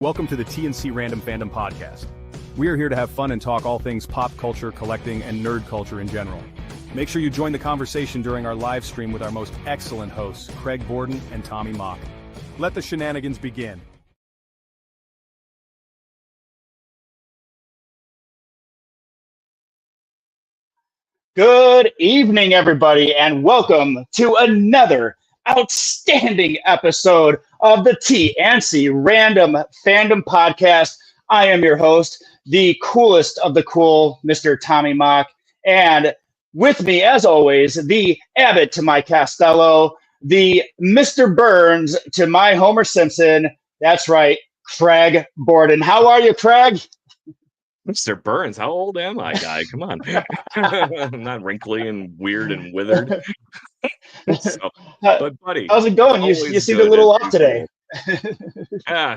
Welcome to the TNC Random Fandom Podcast. We are here to have fun and talk all things pop culture, collecting, and nerd culture in general. Make sure you join the conversation during our live stream with our most excellent hosts, Craig Borden and Tommy Mock. Let the shenanigans begin. Good evening, everybody, and welcome to another outstanding episode of the TNC Random Fandom Podcast. I am your host, the coolest of the cool, Mr. Tommy Mock, and with me, as always, the Abbott to my Costello, the Mr. Burns to my Homer Simpson. That's right, Craig Borden. How are you, Craig? Mr. Burns, how old am I, guy? Come on. I'm not wrinkly and weird and withered. But buddy, how's it going? You seemed a little off today.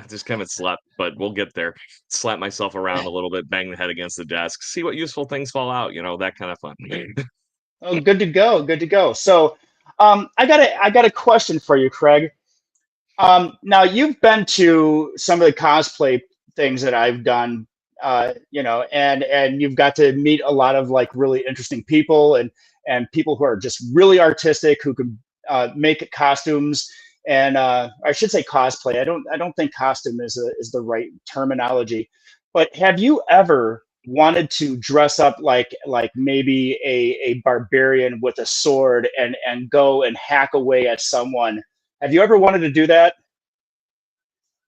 Just haven't slept, but we'll get there. Slap myself around a little bit, bang the head against the desk, see what useful things fall out, that kind of fun. Oh, good to go. So I got a question for you, Craig. Now you've been to some of the cosplay things that I've done, and you've got to meet a lot of like really interesting people and people who are just really artistic, who can make costumes, and I should say cosplay. I don't think costume is the right terminology. But have you ever wanted to dress up like maybe a barbarian with a sword and go and hack away at someone? Have you ever wanted to do that?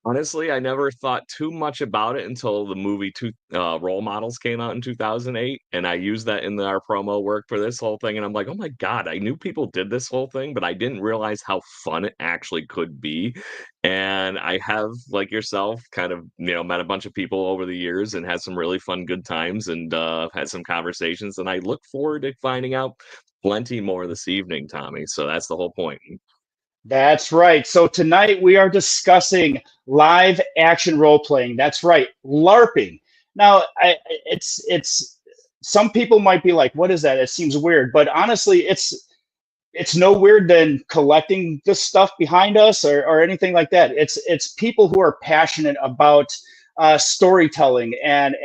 Honestly, I never thought too much about it until the movie Role Models came out in 2008, and I used that in our promo work for this whole thing, and I'm like, oh my God, I knew people did this whole thing, but I didn't realize how fun it actually could be. And I have, like yourself, kind of, met a bunch of people over the years and had some really fun, good times, and had some conversations, and I look forward to finding out plenty more this evening, Tommy, so that's the whole point. That's right. So tonight we are discussing live action role playing. That's right, LARPing. Now, it's some people might be like, "What is that?" It seems weird, but honestly, it's no weird than collecting the stuff behind us or anything like that. It's people who are passionate about storytelling and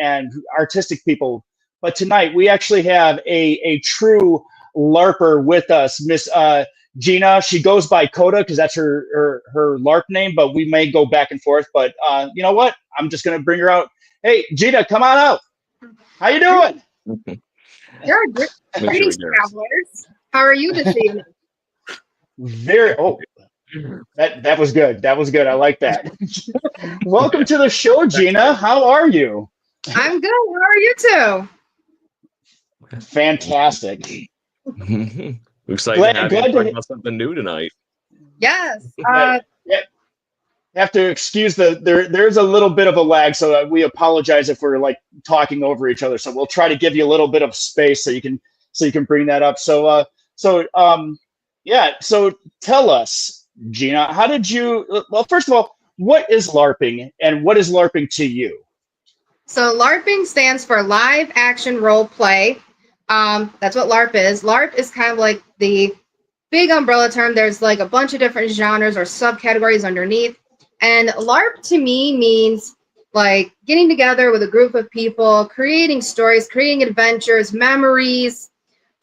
artistic people. But tonight we actually have a true LARPer with us, Miss Gina. She goes by Coda because that's her LARP name, but we may go back and forth. But you know what? I'm just going to bring her out. Hey, Gina, come on out. How you doing? Good. Greetings, travelers. How are you this evening? That was good. That was good. I like that. Welcome to the show, Gina. How are you? I'm good. How are you two? Fantastic. Excited to have you talk about something new tonight. Yes. Have to excuse there's a little bit of a lag, so we apologize if we're like talking over each other. So we'll try to give you a little bit of space so you can bring that up. So tell us, Gina, how did you? Well, first of all, what is LARPing, and what is LARPing to you? So LARPing stands for live action role play. That's what LARP is. LARP is kind of like the big umbrella term. There's like a bunch of different genres or subcategories underneath. And LARP to me means like getting together with a group of people, creating stories, creating adventures, memories,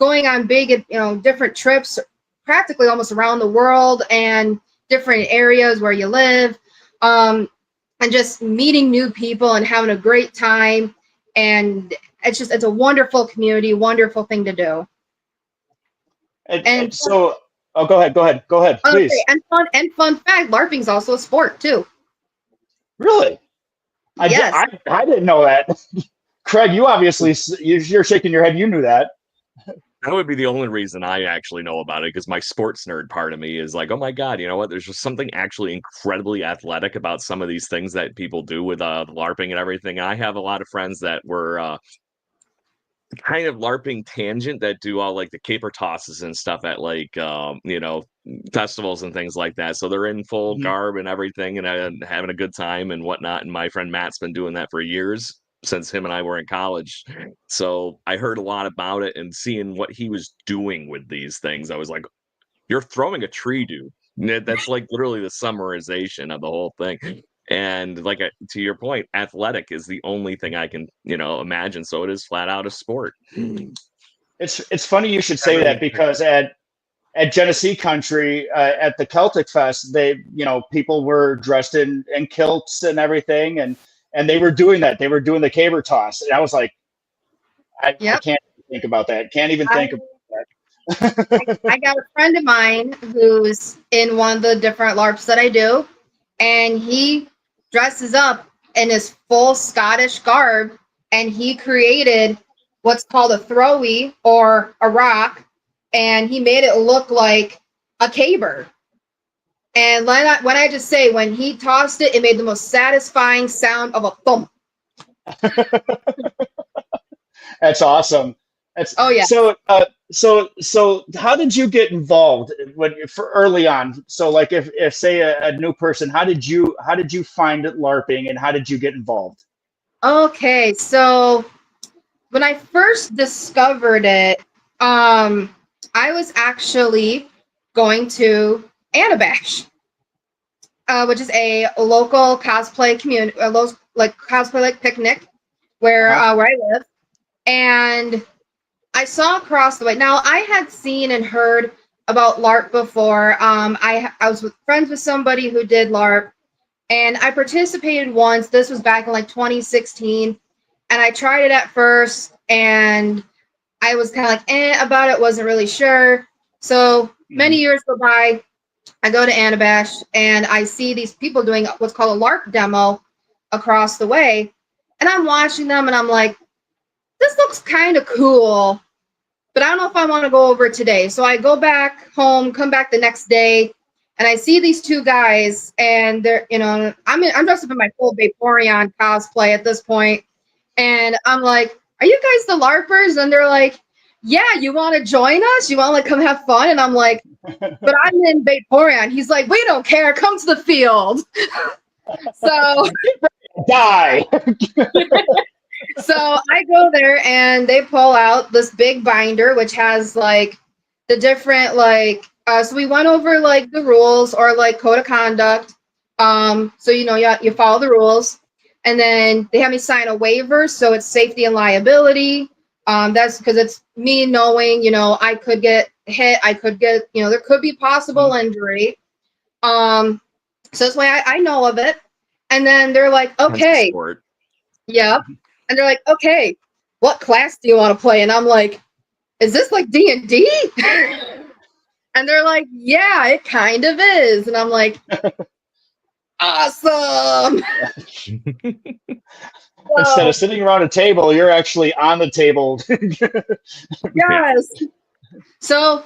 going on big, different trips, practically almost around the world and different areas where you live, and just meeting new people and having a great time. And it's a wonderful community, wonderful thing to do. And so, go ahead, please. Okay, and fun fact, LARPing is also a sport too. Really? Yes. I didn't know that. Craig, you obviously, you're shaking your head. You knew that. That would be the only reason I actually know about it, because my sports nerd part of me is like, oh my God, you know what? There's just something actually incredibly athletic about some of these things that people do with the LARPing and everything. And I have a lot of friends that were kind of LARPing tangent that do all like the caper tosses and stuff at like festivals and things like that. So they're in full garb and everything and having a good time and whatnot. And my friend Matt's been doing that for years, since him and I were in college. So I heard a lot about it, and seeing what he was doing with these things, I was like, you're throwing a tree, dude. That's like literally the summarization of the whole thing. And like to your point, athletic is the only thing I can, imagine. So it is flat out a sport. It's funny you should say that, because at Genesee Country, at the Celtic Fest, people were dressed in kilts and everything, and they were doing that. They were doing the caber toss, and I was like, I can't think about that. Can't even think about that. I got a friend of mine who's in one of the different LARPs that I do, and he dresses up in his full Scottish garb, and he created what's called a throwy, or a rock, and he made it look like a caber. And when I just say, when he tossed it, it made the most satisfying sound of a thump. That's awesome. Oh yeah. So how did you get involved for early on? So like if say a new person, how did you find LARPing, and how did you get involved? Okay, so when I first discovered it, I was actually going to Anabash, which is a local cosplay community, cosplay picnic where I live, and I saw across the way. Now, I had seen and heard about LARP before. I was friends with somebody who did LARP, and I participated once. This was back in like 2016, and I tried it at first, and I was kind of like about it, wasn't really sure. So many years go by, I go to Anabash, and I see these people doing what's called a LARP demo across the way, and I'm watching them, and I'm like, this looks kind of cool, but I don't know if I want to go over today. So I go back home, come back the next day, and I see these two guys, and they're, I'm dressed up in my full Vaporeon cosplay at this point, and I'm like, are you guys the LARPers? And they're like, yeah, you want to join us? You want to like come have fun? And I'm like, but I'm in Vaporeon. He's like, we don't care. Come to the field. So die. So I go there, and they pull out this big binder, which has like the different so we went over like the rules, or like code of conduct. So you follow the rules, and then they have me sign a waiver, so it's safety and liability. That's because it's me knowing, I could get hit, I could get, there could be possible injury. So that's why I know of it. And then they're like, okay, yeah. And they're like, okay, what class do you want to play? And I'm like, is this like D&D? And they're like, yeah, it kind of is. And I'm like, awesome. Instead of sitting around a table, you're actually on the table. Yes. So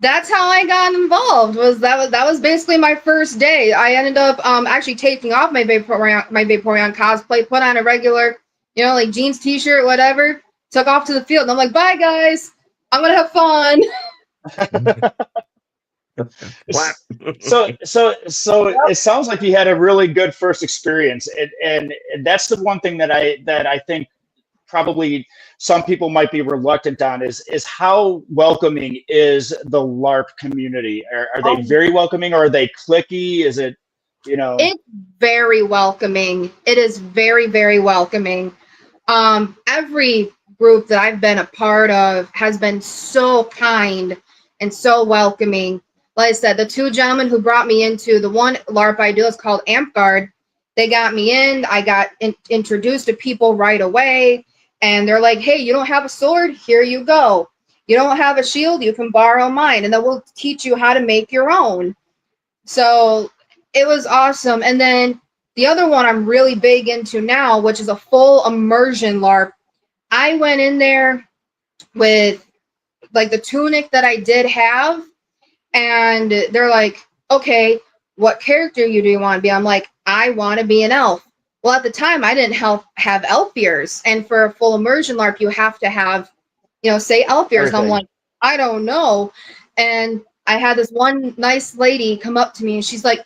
that's how I got involved. That was basically my first day. I ended up actually taking off my Vaporeon cosplay, put on a regular, like jeans, t-shirt, whatever. Took off to the field. And I'm like, bye guys, I'm gonna have fun. So it sounds like you had a really good first experience, and that's the one thing that I think probably some people might be reluctant on is how welcoming is the LARP community? Are they very welcoming, or are they cliquey? Is it, It's very welcoming. It is very, very welcoming. Every group that I've been a part of has been so kind and so welcoming. Like I said, the two gentlemen who brought me into the one LARP I do is called Amp Guard. They got me in. I got introduced to people right away. And they're like, hey, you don't have a sword? Here you go. You don't have a shield? You can borrow mine. And then we'll teach you how to make your own. So it was awesome. And then the other one I'm really big into now, which is a full immersion LARP. I went in there with like the tunic that I did have. And they're like, okay, what character do you want to be? I'm like, I want to be an elf. Well, at the time, I didn't have elf ears. And for a full immersion LARP, you have to have, say elf ears. I'm like, I don't know. And I had this one nice lady come up to me, and she's like,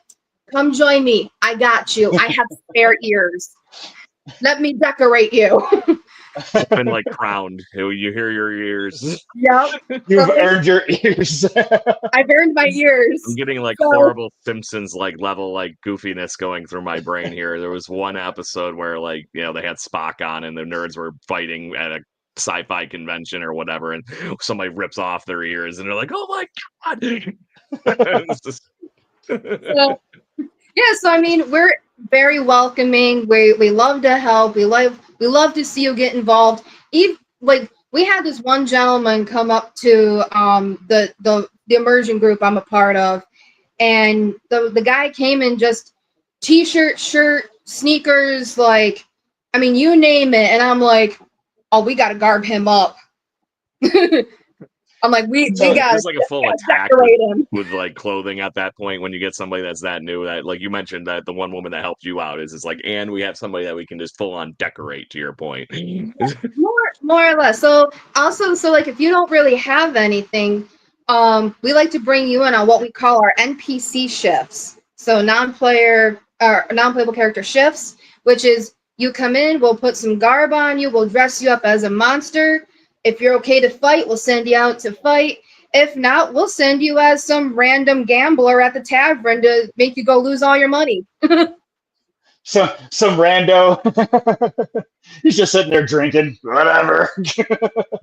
come join me. I got you. I have spare ears. Let me decorate you. been like crowned. You hear your ears. Yep. You've earned your ears. I've earned my ears. I'm getting like So- horrible Simpsons like level like goofiness going through my brain here. There was one episode where like they had Spock on and the nerds were fighting at a sci-fi convention or whatever, and somebody rips off their ears and they're like, "Oh my god!" It's just... So, yeah, so I mean, we're very welcoming. We love to help. We love to see you get involved. Even like we had this one gentleman come up to the immersion group I'm a part of, and the guy came in just t-shirt, shirt, sneakers, like I mean, you name it, and I'm like, oh, we got to garb him up. I'm like, we got just like a full attack with like clothing at that point when you get somebody that's that new. That like you mentioned that the one woman that helped you out is like, and we have somebody that we can just full on decorate. To your point, more or less. So also, so like if you don't really have anything, we like to bring you in on what we call our NPC shifts. So non-playable character shifts, which is you come in, we'll put some garb on you, we'll dress you up as a monster. If you're okay to fight, we'll send you out to fight. If not, we'll send you as some random gambler at the tavern to make you go lose all your money. Some rando. He's just sitting there drinking, whatever.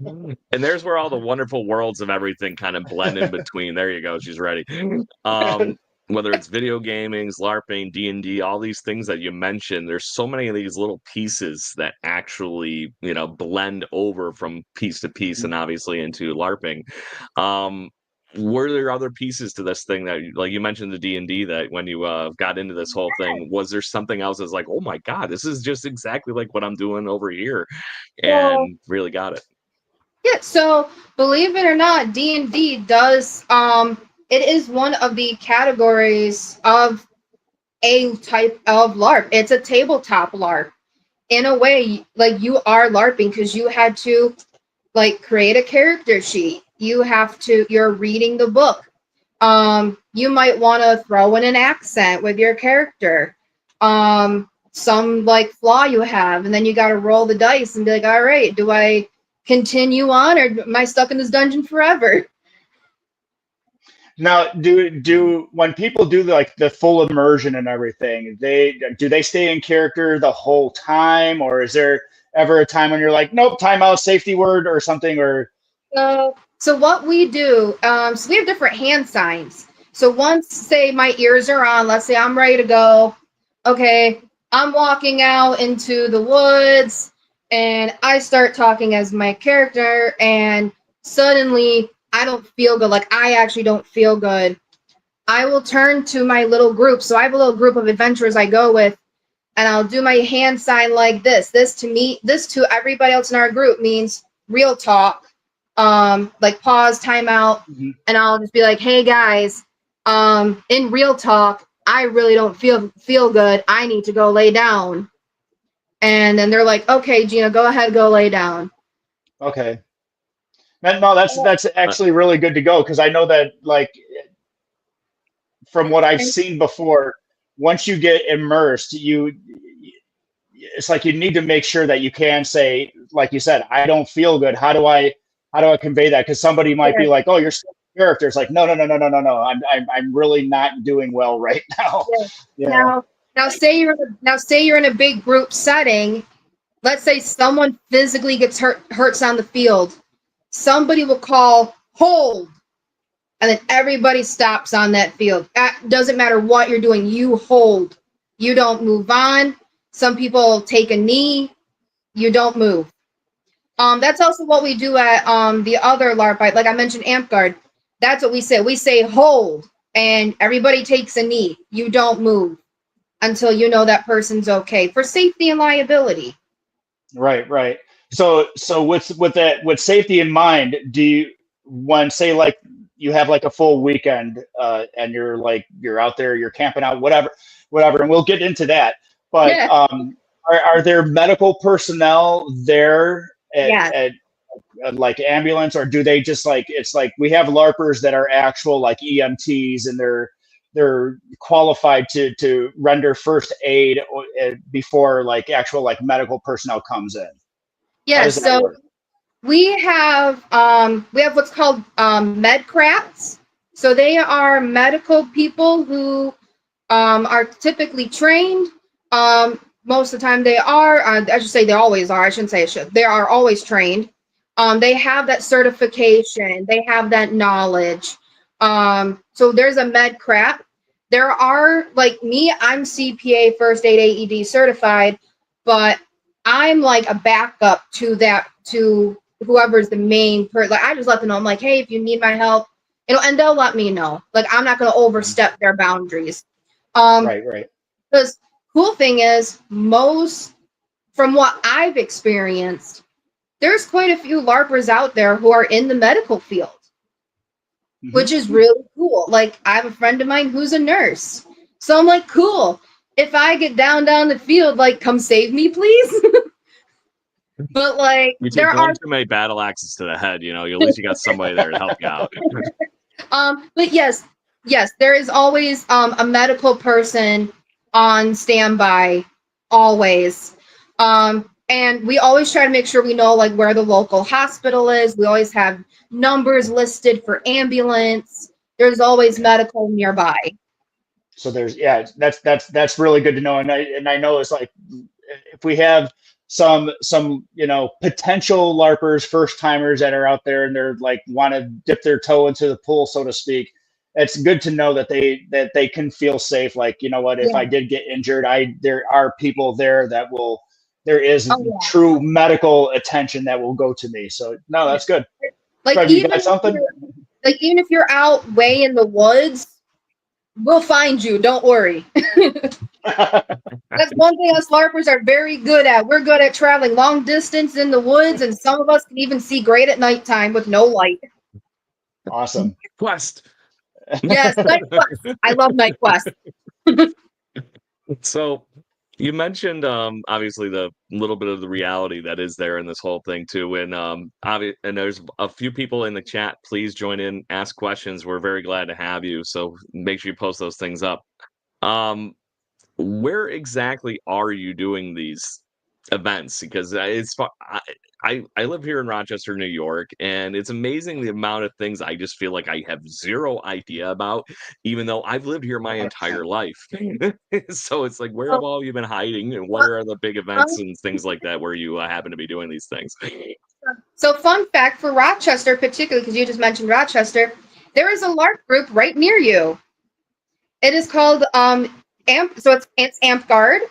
And there's where all the wonderful worlds of everything kind of blend in between. There you go. She's ready. Whether it's video gaming, LARPing, D&D, all these things that you mentioned, there's so many of these little pieces that actually, blend over from piece to piece and obviously into LARPing. Were there other pieces to this thing that, like you mentioned the D&D, that when you got into this whole thing, was there something else that's like, oh my God, this is just exactly like what I'm doing over here, and really got it? Yeah, so believe it or not, D&D does, it is one of the categories of a type of LARP. It's a tabletop LARP. In a way, like you are LARPing because you had to like create a character sheet. You're reading the book. You might want to throw in an accent with your character. Some like flaw you have, and then you got to roll the dice and be like, all right, do I continue on or am I stuck in this dungeon forever? Now, do when people do like the full immersion and everything, do they stay in character the whole time, or is there ever a time when you're like, nope, timeout, safety word, or something, or? So what we do, so we have different hand signs. So once, say, my ears are on, let's say I'm ready to go. Okay, I'm walking out into the woods, and I start talking as my character, and suddenly I don't feel good. Like, I actually don't feel good. I will turn to my little group. So I have a little group of adventurers I go with, and I'll do my hand sign like this. This to everybody else in our group means real talk. Like pause, time out, and I'll just be like, hey guys, in real talk, I really don't feel good. I need to go lay down. And then they're like, okay, Gina, go ahead, go lay down. Okay. No, that's actually really good to go, because I know that, like, from what I've seen before, once you get immersed, it's like you need to make sure that you can say, like you said, I don't feel good. How do I convey that? Because somebody might be like, oh, you're still a character. It's like, no. I'm really not doing well right now. Yeah. Now say you're in a big group setting. Let's say someone physically gets hurts on the field. Somebody will call hold, and then everybody stops on that field. Doesn't matter what you're doing, you hold. You don't move on. Some people take a knee. You don't move. That's also what we do at the other LARP. Like I mentioned, Amp Guard. That's what we say. We say hold, and everybody takes a knee. You don't move until you know that person's okay, for safety and liability. Right. So with safety in mind, do you, when say like you have like a full weekend and you're out there, you're camping out, whatever, and we'll get into that. But are there medical personnel there at like ambulance, or do they just like, it's like we have LARPers that are actual like EMTs, and they're qualified to render first aid before like actual like medical personnel comes in? Yes, does that so work? we have what's called med crafts. So they are medical people who are typically trained. Most of the time they are. I should say they always are. I shouldn't say it should. They are always trained. They have that certification. They have that knowledge. So there's a med craft. There are, like me, I'm CPA first aid AED certified, but I'm like a backup to that, to whoever's the main person. Like I just let them know, I'm like, hey, if you need my help, and they'll let me know. Like I'm not going to overstep their boundaries. Right. Because cool thing is, most from what I've experienced, there's quite a few LARPers out there who are in the medical field, which is really cool. Like I have a friend of mine who's a nurse, so I'm like, cool. If I get down the field, like come save me, please. But like You there take are one too many battle axes to the head, you know, at least you got somebody there to help you out. but yes, there is always a medical person on standby, always. And we always try to make sure we know like where the local hospital is. We always have numbers listed for ambulance. There's always medical nearby. So there's, that's really good to know. And I know it's like, if we have some potential LARPers, first timers that are out there and they're like want to dip their toe into the pool, so to speak, it's good to know that they can feel safe. Like, you know what, if I did get injured, there are people there that there is true medical attention that will go to me. So no, that's good. Like Fred, you got something? Like even if you're out way in the woods, we'll find you. Don't worry. That's one thing us LARPers are very good at. We're good at traveling long distance in the woods, and some of us can even see great at nighttime with no light. Awesome. Quest. Yes, Night Quest. I love Night Quest. So you mentioned obviously the little bit of the reality that is there in this whole thing too, and and there's a few people in the chat. Please join in, ask questions. We're very glad to have you. So make sure you post those things up. Where exactly are you doing these events? Because I live here in Rochester, New York, and it's amazing the amount of things I just feel like I have zero idea about, even though I've lived here my entire life. So it's like, where have all you been hiding, and what are the big events and things like that where you happen to be doing these things? So fun fact for Rochester, particularly because you just mentioned Rochester, there is a LARP group right near you. It is called Amp. So it's Amp Guard.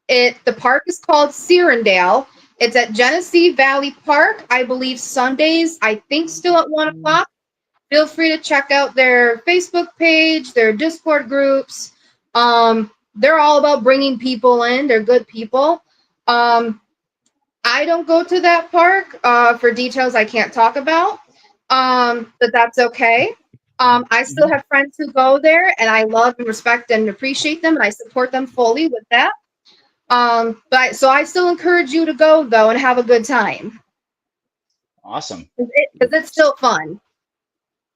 The park is called Cirandale. It's at Genesee Valley Park, I believe Sundays, I think still at 1 o'clock. Feel free to check out their Facebook page, their Discord groups. They're all about bringing people in. They're good people. I don't go to that park for details I can't talk about, but that's okay. I still have friends who go there, and I love and respect and appreciate them, and I support them fully with that. But so I still encourage you to go though and have a good time. Awesome. Because it's still fun.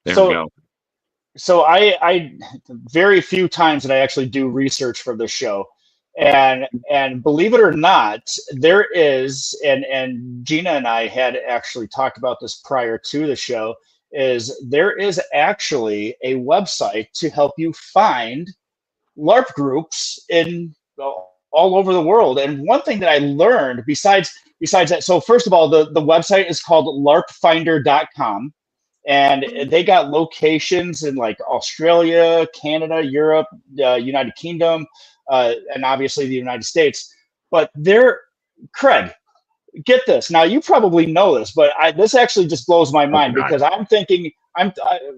There we go. So I very few times that I actually do research for this show. And believe it or not, there is, and Gina and I had actually talked about this prior to the show, is there is actually a website to help you find LARP groups in all over the world. And one thing that I learned besides that, so first of all, the website is called larpfinder.com. And they got locations in like Australia, Canada, Europe, United Kingdom, and obviously the United States. But Craig, get this. Now you probably know this, but this actually just blows my mind because I'm thinking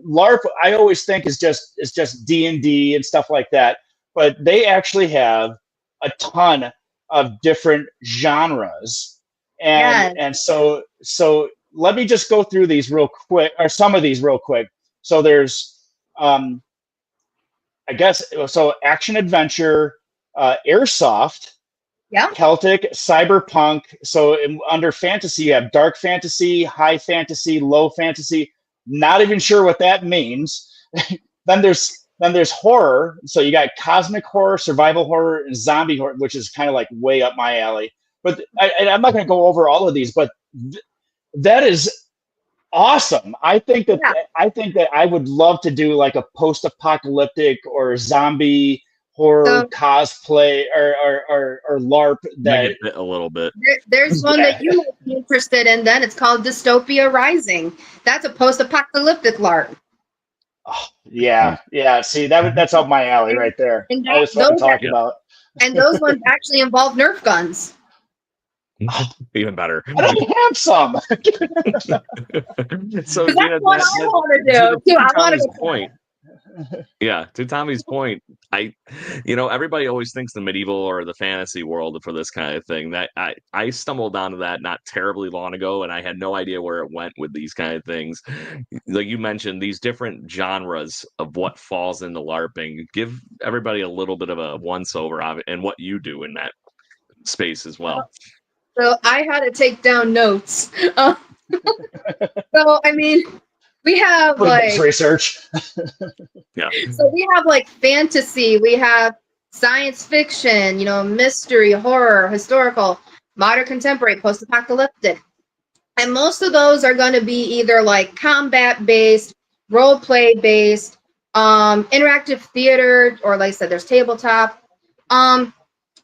LARP. I always think is just D&D and stuff like that. But they actually have a ton of different genres, and so let me just go through these real quick, or some of these real quick. So there's, I guess, so action adventure, airsoft, Celtic, cyberpunk. So under fantasy, you have dark fantasy, high fantasy, low fantasy. Not even sure what that means. Then there's horror. So you got cosmic horror, survival horror, and zombie horror, which is kind of like way up my alley. but I'm not going to go over all of these, but that is awesome. I think that I would love to do like a post-apocalyptic or zombie horror So cosplay or LARP Might that get bit a little bit. there's one that you might be interested in. Then it's called Dystopia Rising. That's a post-apocalyptic LARP. oh, yeah. See, that's up my alley right there. And That's what I'm those talking about. and those ones actually involve Nerf guns. Even better. I don't have some. So Because Gina, that's what I want to do too. I want to Tommy's point. Yeah, to Tommy's point, everybody always thinks the medieval or the fantasy world for this kind of thing. That I stumbled onto that not terribly long ago, and I had no idea where it went with these kind of things. Like you mentioned, these different genres of what falls into LARPing. Give everybody a little bit of a once over of it and what you do in that space as well. So I had to take down notes. So I mean, we have like research. Yeah. So we have like fantasy, we have science fiction, mystery, horror, historical, modern, contemporary, post-apocalyptic. And most of those are going to be either like combat based, role play based, interactive theater, or like I said, there's tabletop. The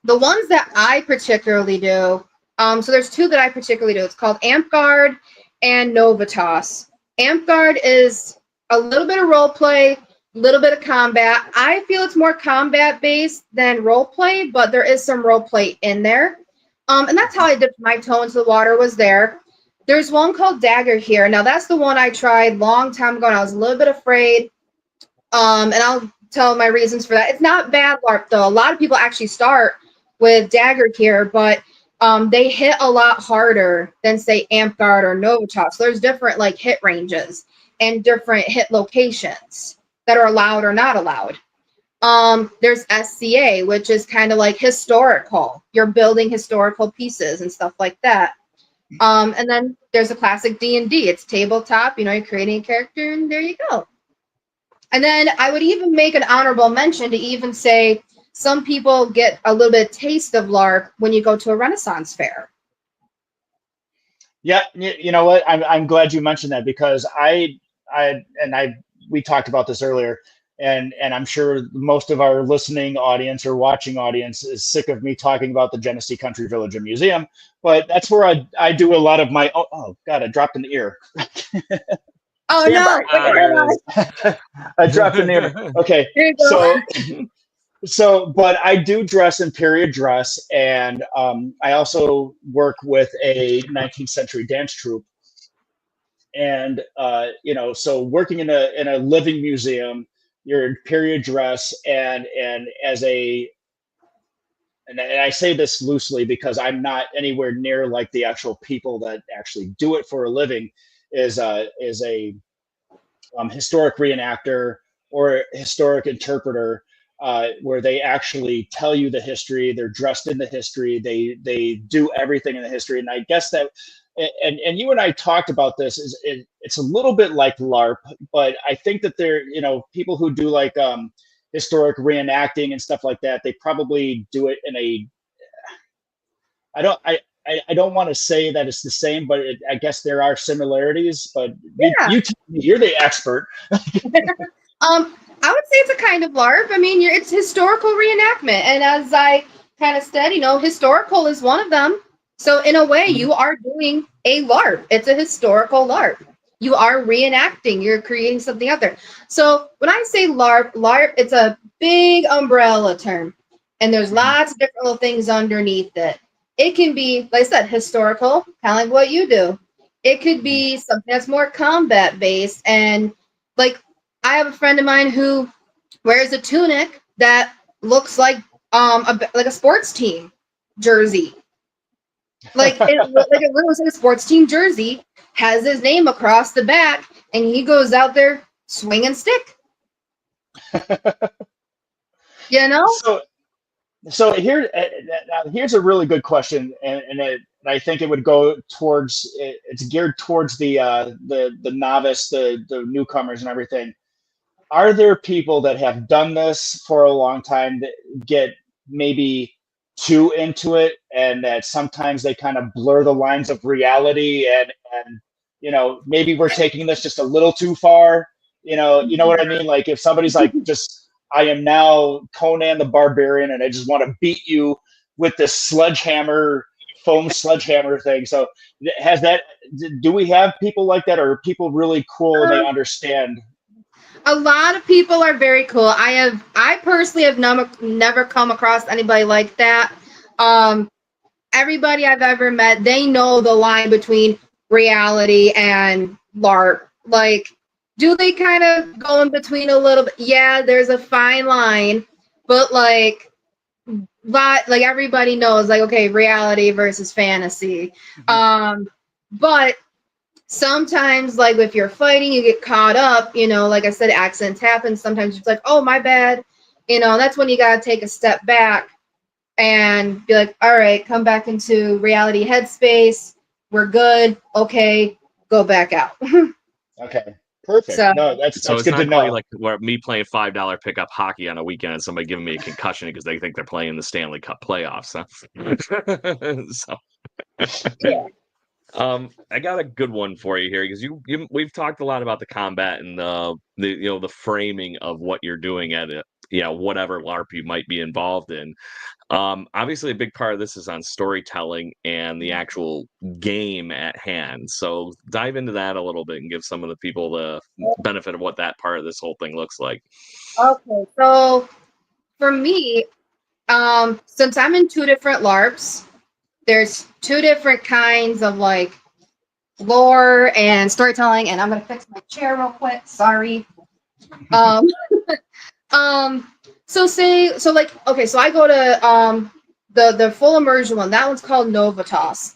ones that I particularly do, so there's two that I particularly do. It's called Amp Guard and Novitas. Amp Guard is a little bit of role play, a little bit of combat. I feel it's more combat based than role play, but there is some role play in there. And that's how I dipped my toe into the water, was there. There's one called Dagger here. Now that's the one I tried long time ago, and I was a little bit afraid. And I'll tell my reasons for that. It's not bad LARP though. A lot of people actually start with Dagger here, but they hit a lot harder than say Amp Guard or Novitas. So there's different like hit ranges and different hit locations that are allowed or not allowed. There's SCA, which is kind of like historical. You're building historical pieces and stuff like that. And then there's a classic D&D. It's tabletop, you're creating a character, and there you go. And then I would even make an honorable mention to even say some people get a little bit of taste of LARP when you go to a Renaissance fair. Yeah, you know what? I'm glad you mentioned that, because we talked about this earlier, and I'm sure most of our listening audience or watching audience is sick of me talking about the Genesee Country Village and Museum, but that's where I do a lot of my oh God, I dropped an ear. Oh no! I dropped an ear. Okay, so but I do dress in period dress, and I also work with a 19th century dance troupe. And so working in a living museum, you're in period dress, and I say this loosely because I'm not anywhere near like the actual people that actually do it for a living, is a historic reenactor or historic interpreter, where they actually tell you the history. They're dressed in the history. They do everything in the history. And I guess that, and you and I talked about this, it's a little bit like LARP, but I think that there, people who do like historic reenacting and stuff like that, they probably do it in a, I don't want to say that it's the same, but I guess there are similarities. But you're the expert. I would say it's a kind of LARP. I mean, it's historical reenactment, and as I kind of said, historical is one of them. So in a way, you are doing a LARP. It's a historical LARP. You are reenacting. You're creating something out there. So when I say LARP, it's a big umbrella term, and there's lots of different little things underneath it. It can be, like I said, historical, kind of like what you do. It could be something that's more combat based, and like I have a friend of mine who wears a tunic that looks like a sports team jersey. Like it looks like a sports team jersey, has his name across the back, and he goes out there swinging stick. So here's a really good question, and I think it would go towards, it's geared towards the novice, the newcomers and everything. Are there people that have done this for a long time that get maybe too into it, and that sometimes they kind of blur the lines of reality, and maybe we're taking this just a little too far. You know what I mean? Like if somebody's like, just I am now Conan the Barbarian, and I just want to beat you with this foam sledgehammer thing. So do we have people like that, or are people really cool and they understand? A lot of people are very cool. I personally have never come across anybody like that. Everybody I've ever met, they know the line between reality and LARP. Like, do they kind of go in between a little bit? Yeah, there's a fine line, but like everybody knows, like, okay, reality versus fantasy. But sometimes, like, if you're fighting, you get caught up, like I said, accidents happen. Sometimes it's like, oh, my bad. That's when you got to take a step back and be like, all right, come back into reality headspace. We're good. Okay, go back out. Okay, perfect. So, no, that's So it's good to not quite know. like where me playing $5 pickup hockey on a weekend and somebody giving me a concussion because they think they're playing the Stanley Cup playoffs. Huh? yeah. I got a good one for you here because we've talked a lot about the combat and the framing of what you're doing at it. Whatever LARP you might be involved in. Obviously, a big part of this is on storytelling and the actual game at hand. So dive into that a little bit and give some of the people the benefit of what that part of this whole thing looks like. Okay, so for me, since I'm in 2 different LARPs, there's 2 different kinds of like lore and storytelling, and I'm gonna fix my chair real quick. Sorry. Um, so I go to the full immersion one. That one's called Novitas.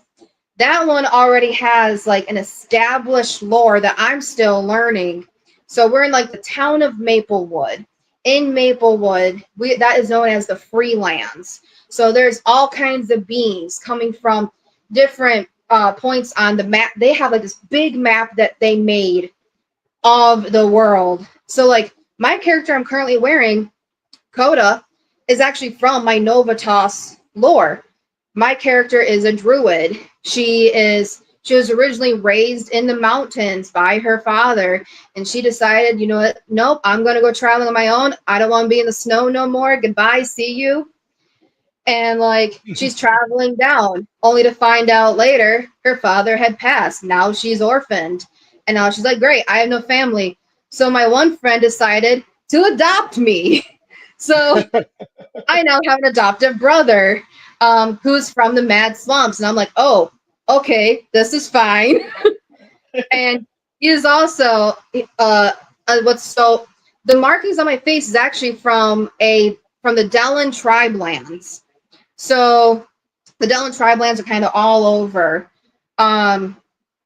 That one already has like an established lore that I'm still learning. So we're in like the town of Maplewood. In Maplewood, that is known as the Freelands. So there's all kinds of beings coming from different points on the map. They have like this big map that they made of the world. So like my character I'm currently wearing, Coda, is actually from my Novitas lore. My character is a druid. She was originally raised in the mountains by her father, and she decided, you know what, nope, I'm gonna go traveling on my own. I don't want to be in the snow no more. Goodbye, see you. And like she's traveling down, only to find out later her father had passed. Now she's orphaned. And now she's like, great, I have no family. So my one friend decided to adopt me. So I now have an adoptive brother who's from the Mad Swamps. And I'm like, oh, okay, this is fine. And he is also the markings on my face is actually from the Dellen tribe lands. So the Dellen tribe lands are kind of all over.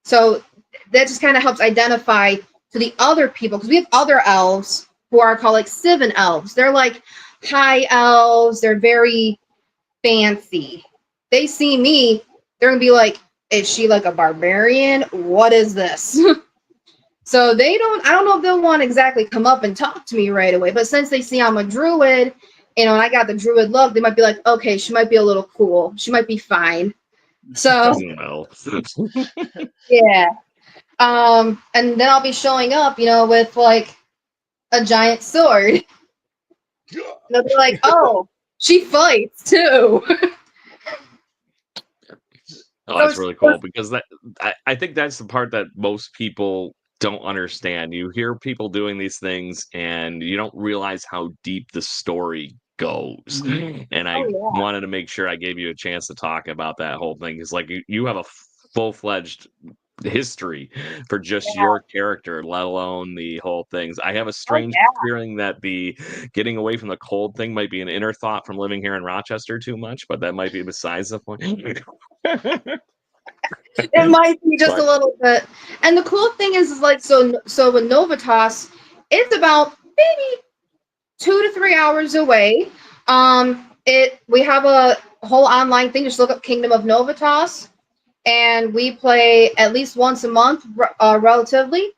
So that just kind of helps identify to the other people, because we have other elves who are called like Sivan elves. They're like high elves. They're very fancy. They see me, they're gonna be like, is she like a barbarian? What is this? So I don't know if they'll want to exactly come up and talk to me right away, but since they see I'm a druid, and I got the druid look, they might be like, okay, she might be a little cool. She might be fine. So yeah. And then I'll be showing up, with like a giant sword. And they'll be like, oh, she fights too. Oh, that's really cool, because I think that's the part that most people don't understand. You hear people doing these things and you don't realize how deep the story goes. And I wanted to make sure I gave you a chance to talk about that whole thing. It's like you have a full-fledged history for just your character, let alone the whole things. I have a strange feeling that the getting away from the cold thing might be an inner thought from living here in Rochester too much, but that might be besides the point. It might be just a little bit. And the cool thing is like, so with Novitas, it's about maybe 2 to 3 hours away. We have a whole online thing. Just look up Kingdom of Novitas, and we play at least once a month, relatively.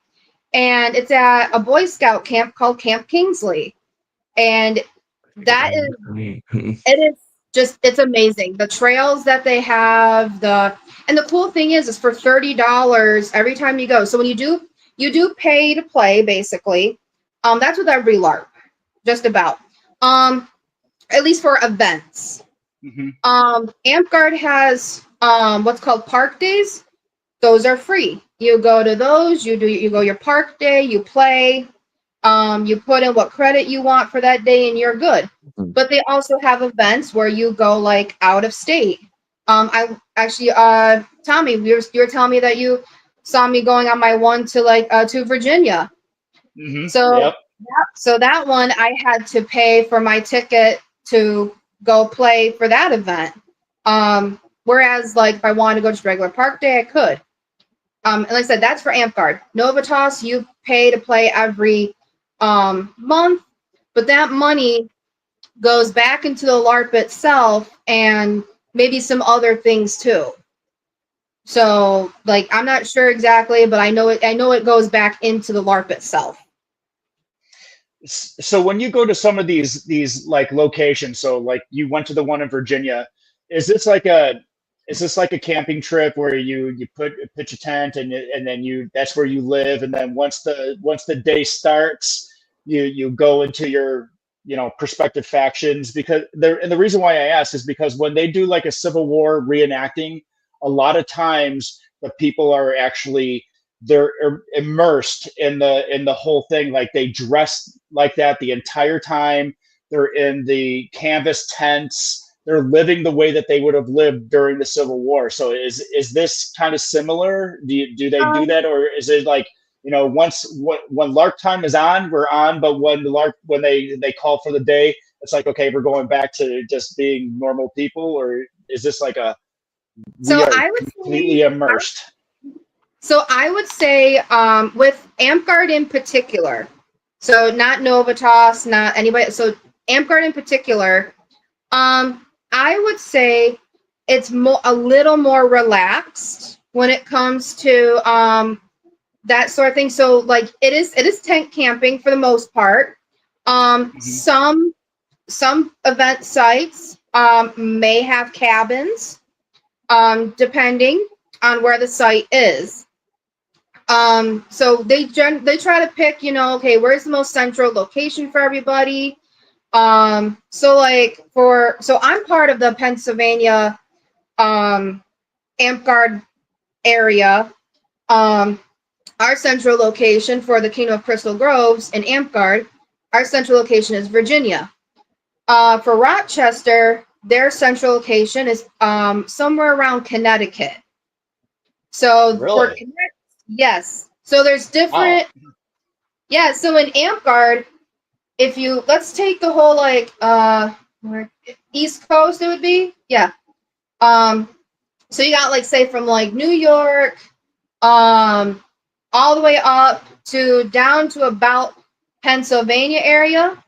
And it's at a Boy Scout camp called Camp Kingsley, and it is just it's amazing. The trails that they have, and the cool thing is for $30 every time you go. So when you do pay to play, basically. That's with every LARP, just about. At least for events. Mm-hmm. AmpGuard has what's called park days. Those are free. You go to those, you go your park day, you play, you put in what credit you want for that day, and you're good. But they also have events where you go like out of state. I actually, Tommy, you were telling me that you saw me going on my one to Virginia. Mm-hmm. So yep. So that one I had to pay for my ticket to go play for that event. Whereas like if I wanted to go to regular park day, I could. And like I said, that's for AmpGuard. Novitas, you pay to play every month, but that money goes back into the LARP itself and maybe some other things too. So like I'm not sure exactly, but I know it goes back into the LARP itself. So when you go to some of these like locations, so like you went to the one in Virginia, is this like a camping trip where you pitch a tent and then that's where you live, and then once the day starts, you go into your prospective factions? Because the reason why I ask is because when they do like a Civil War reenacting, a lot of times the people are actually they're immersed in the whole thing. Like they dress like that the entire time. They're in the canvas tents. They're living the way that they would have lived during the Civil War. So is this kind of similar? Do they do that, or is it like when LARP time is on, we're on, but when they call for the day, it's like, okay, we're going back to just being normal people? Or is this like we are completely immersed? So I would say with AmpGuard in particular, so not Novitas, not anybody, so AmpGuard in particular, I would say it's a little more relaxed when it comes to that sort of thing. So like it is tent camping for the most part. Some event sites may have cabins, depending on where the site is. So they try to pick, okay, where's the most central location for everybody? So I'm part of the Pennsylvania AmpGuard area. Our central location for the Kingdom of Crystal Groves and AmpGuard, our central location is Virginia. For Rochester, their central location is somewhere around Connecticut. So really? For Connecticut, yes. So there's different. Wow. Yeah. So in AmpGuard, let's take the whole East Coast, it would be. Yeah. So you got say from New York, all the way up to down to about Pennsylvania area.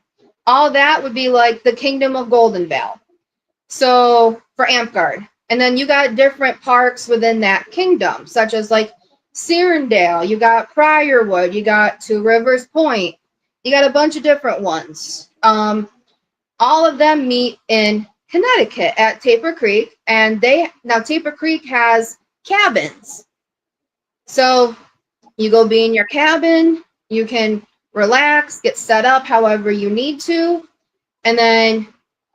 All that would be the Kingdom of Golden Vale. So for AmpGuard. And then you got different parks within that kingdom, such as Cerendale, you got Briarwood, you got Two Rivers Point, you got a bunch of different ones. All of them meet in Connecticut at Taper Creek, and now Taper Creek has cabins. So you go be in your cabin, you can relax, get set up however you need to, and then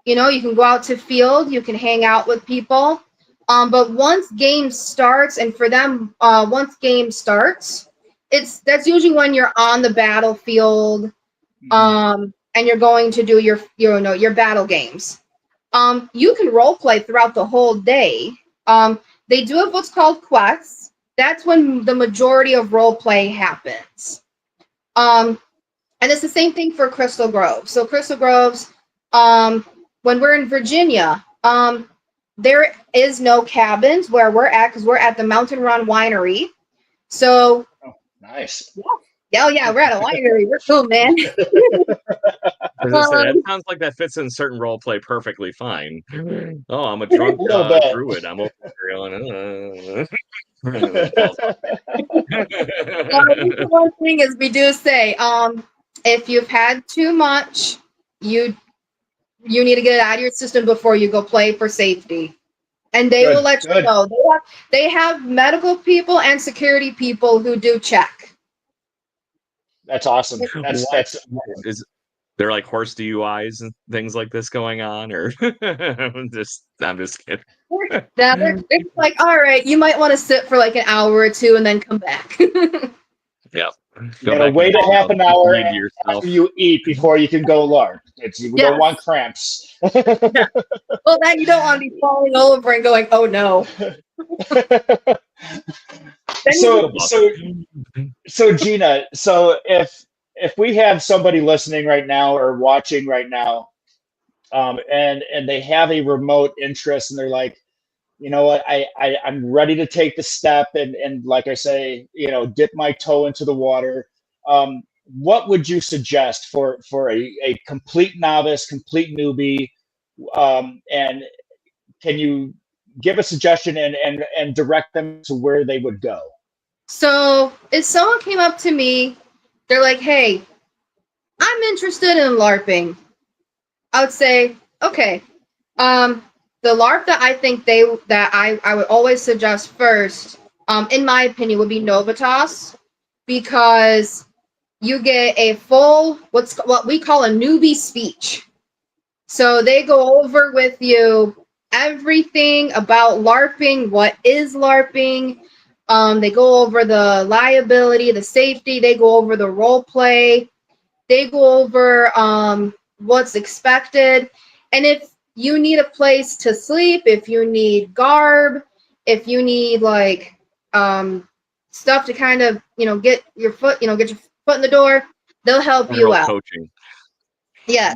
you can go out to field, you can hang out with people. But once game starts, and for them, once game starts, that's usually when you're on the battlefield, and you're going to do your battle games. You can role play throughout the whole day. They do have what's called quests. That's when the majority of role play happens. And it's the same thing for Crystal Grove. So Crystal Groves, when we're in Virginia, there is no cabins where we're at, because we're at the Mountain Run Winery. So nice. Yeah, we're at a winery. We're cool, man. That sounds like that fits in certain role play perfectly fine. Oh, I'm a drunk druid. I'm over here. One thing is, we do say, if you've had too much, you you need to get it out of your system before you go play for safety. And they will let you know. They have medical people and security people who do check. That's awesome. That's Is there like horse DUIs and things like this going on, or I'm just kidding. It's like, all right, you might want to sit for like an hour or two and then come back. Yeah. you gotta wait a half an hour after you eat before you can go LARP. You don't want cramps. Well, then you don't want to be falling over and going, oh no. So Gina, so if we have somebody listening right now or watching right now, and they have a remote interest and they're like, you know what, I'm ready to take the step and like I say, dip my toe into the water. What would you suggest for a complete novice, complete newbie? And can you give a suggestion and direct them to where they would go? So if someone came up to me, they're like, hey, I'm interested in LARPing, I would say, okay. The LARP that I think I would always suggest first, in my opinion, would be Novitas, because you get a full what we call a newbie speech. So they go over with you everything about LARPing, what is LARPing. They go over the liability, the safety. They go over the role play. They go over what's expected, and if you need a place to sleep, if you need garb, if you need like stuff to kind of get your foot in the door, they'll help you out. Coaching. Yes.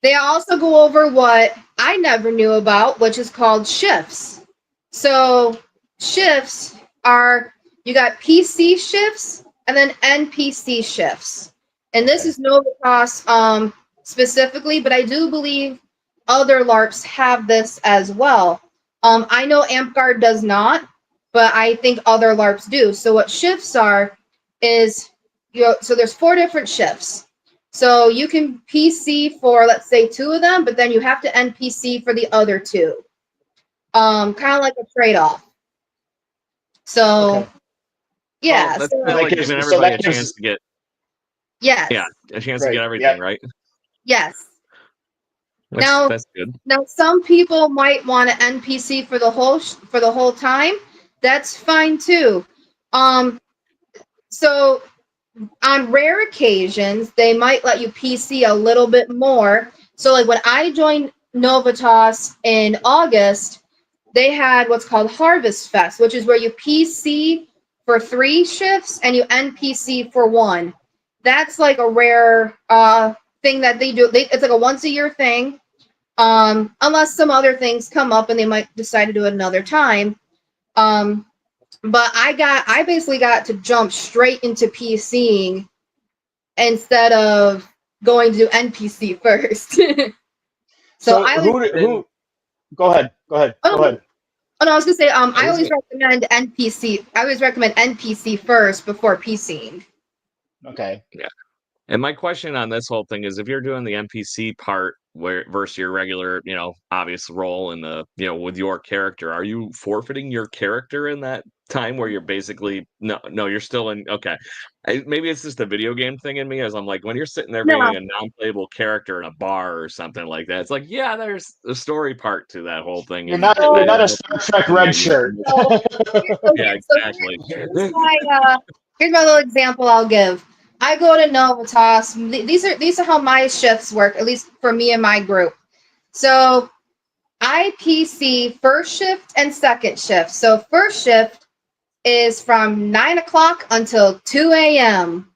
They also go over what I never knew about, which is called shifts. So shifts are, you got PC shifts and then NPC shifts, and this is Novitas specifically, but I do believe other LARPs have this as well. I know AmpGuard does not, but I think other LARPs do. So what shifts are is, so there's 4 different shifts. So you can PC for, let's say, 2 of them, but then you have to NPC for the other 2. Kind of like a trade-off. So, yeah. Well, so like giving everybody a chance to get. Yes. Yeah, a chance to get everything right. Yes. That's good. Now, some people might want to NPC for the whole time. That's fine too. So on rare occasions, they might let you PC a little bit more. So like when I joined Novitas in August, they had what's called Harvest Fest, which is where you PC for 3 shifts and you NPC for 1. That's like a rare thing that they do. It's like a once a year thing. Unless some other things come up and they might decide to do it another time. But I basically got to jump straight into PCing instead of going to do NPC first. So go ahead. Oh, no, I was gonna say, I always recommend NPC. I always recommend NPC first before PCing. Okay. Yeah. And my question on this whole thing is, if you're doing the NPC part versus your regular, obvious role in the, with your character, are you forfeiting your character in that time where you're basically no, you're still in? Okay, maybe it's just a video game thing in me, as I'm like, when you're sitting there being a non-playable character in a bar or something like that, it's like, yeah, there's a story part to that whole thing. You're not a Star Trek red shirt. Yeah, exactly. Here's my little example I'll give. I go to Novitas. These are how my shifts work, at least for me and my group. So I PC first shift and second shift. So first shift is from 9 o'clock until 2 a.m.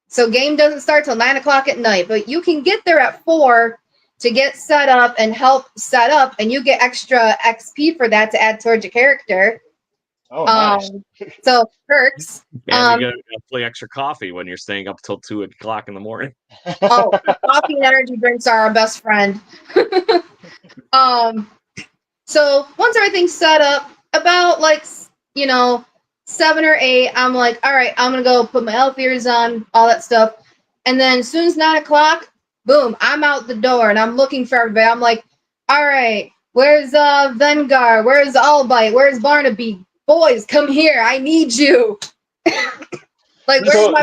So game doesn't start till 9 o'clock at night, but you can get there at 4 to get set up and help set up, and you get extra XP for that to add towards your character. Oh, nice. So perks. And you gotta play extra coffee when you're staying up till 2 o'clock in the morning. Oh, coffee and energy drinks are our best friend. So once everything's set up, about 7 or 8, I'm like, all right, I'm gonna go put my elf ears on, all that stuff. And then as soon as 9 o'clock, boom, I'm out the door and I'm looking for everybody. I'm like, all right, where's Vengar? Where's Albite? Where's Barnaby? Boys, come here. I need you. Like, where's my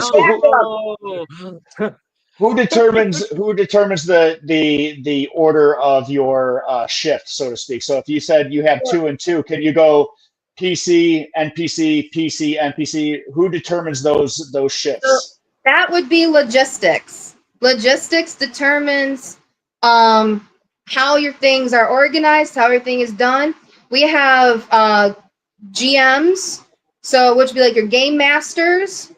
backup? Who determines the order of your shift, so to speak? So if you said you have 2 and 2, can you go PC, NPC, PC, NPC? Who determines those shifts? So that would be logistics. Logistics determines how your things are organized, how everything is done. We have GMs, so which would be like your game masters.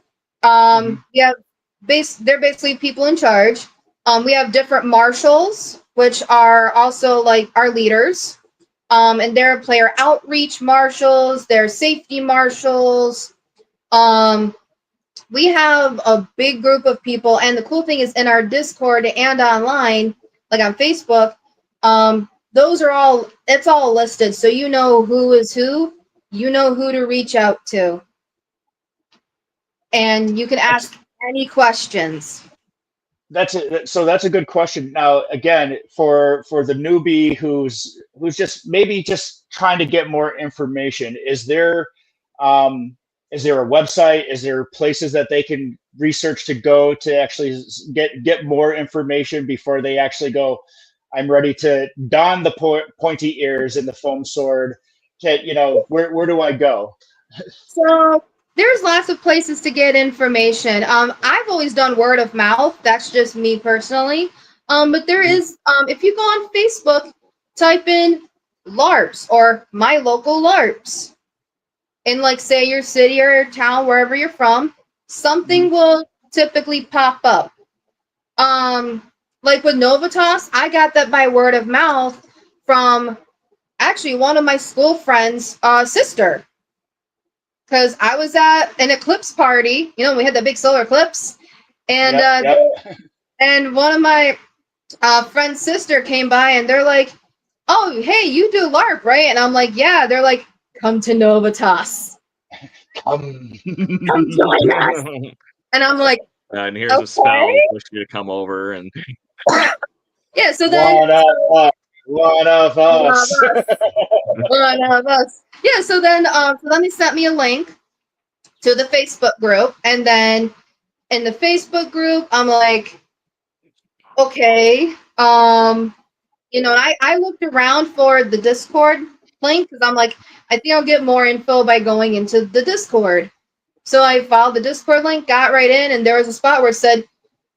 We have they're basically people in charge. We have different marshals, which are also like our leaders. And they're player outreach marshals, they're safety marshals. We have a big group of people, and the cool thing is in our Discord and online, like on Facebook, those are all, it's all listed, so you know who is who, you know who to reach out to, and you can ask any questions. That's a good question. Now, again, for the newbie who's just trying to get more information, is there a website? Is there places that they can research to go to actually get more information before they actually go, I'm ready to don the pointy ears and the foam sword? Where do I go? So there's lots of places to get information. I've always done word of mouth. That's just me personally. But there is, if you go on Facebook, type in LARPs or my local LARPs. In like say your city or your town, wherever you're from, something will typically pop up. Like with Novitas, I got that by word of mouth from actually one of my school friends' sister. Because I was at an eclipse party, we had the big solar eclipse, and and one of my friend's sister came by, and they're like, "Oh, hey, you do LARP, right?" And I'm like, "Yeah." They're like, "Come to Novitas, come join us." And I'm like, and here's a spell, wish you to come over, and yeah. So then one of us. One of us. Yeah, so then they sent me a link to the Facebook group, and then in the Facebook group, I'm like, okay, I looked around for the Discord link because I'm like, I think I'll get more info by going into the Discord. So I followed the Discord link, got right in, and there was a spot where it said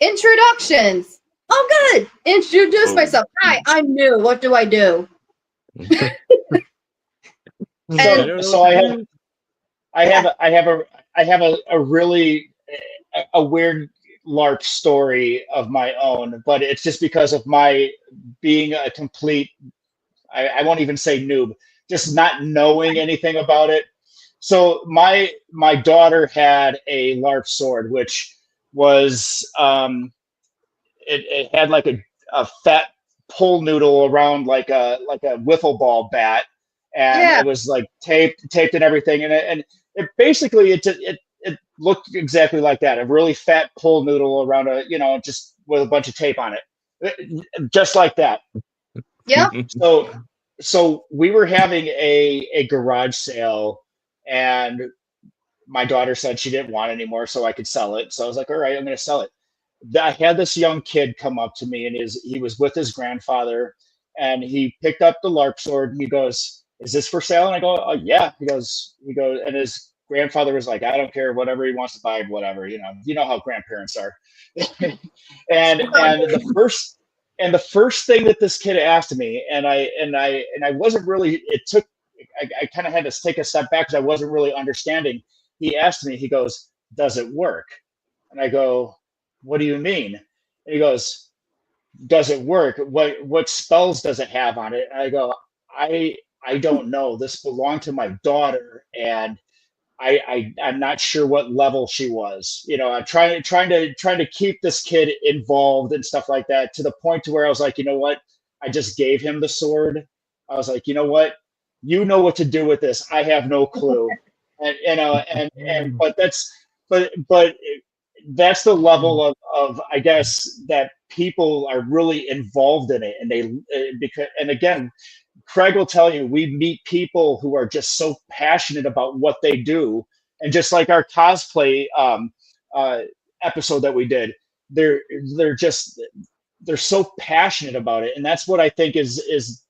introductions. Oh, good. Introduce myself. Hi, I'm new. What do I do? So I have a really weird LARP story of my own, but it's just because of my being a complete, I won't even say noob, just not knowing anything about it. So my daughter had a LARP sword, which was it had like a fat pull noodle around like a wiffle ball bat, and it was like taped and everything, and it basically it looked exactly like that, a really fat pull noodle around just with a bunch of tape on it, just like that. Yeah. So we were having a garage sale, and my daughter said she didn't want it anymore, so I could sell it. So I was like, all right, I'm going to sell it. I had this young kid come up to me, and he was with his grandfather, and he picked up the LARP sword, and he goes, "Is this for sale?" And I go, "Oh yeah." He goes, and his grandfather was like, "I don't care, whatever he wants to buy, whatever, you know how grandparents are." and the first thing that this kid asked me, and I wasn't really, I kind of had to take a step back because I wasn't really understanding. He asked me, he goes, "Does it work?" And I go, "What do you mean?" And he goes, "Does it work? What spells does it have on it?" And I go, I don't know. This belonged to my daughter, and I'm not sure what level she was. I'm trying to keep this kid involved and stuff like that, to the point to where I was like, you know what? I just gave him the sword. I was like, you know what? You know what to do with this. I have no clue. But that's the level of I guess that people are really involved in it, and and again, Craig will tell you, we meet people who are just so passionate about what they do, and just like our cosplay episode that we did, they're just they're so passionate about it, and that's what I think is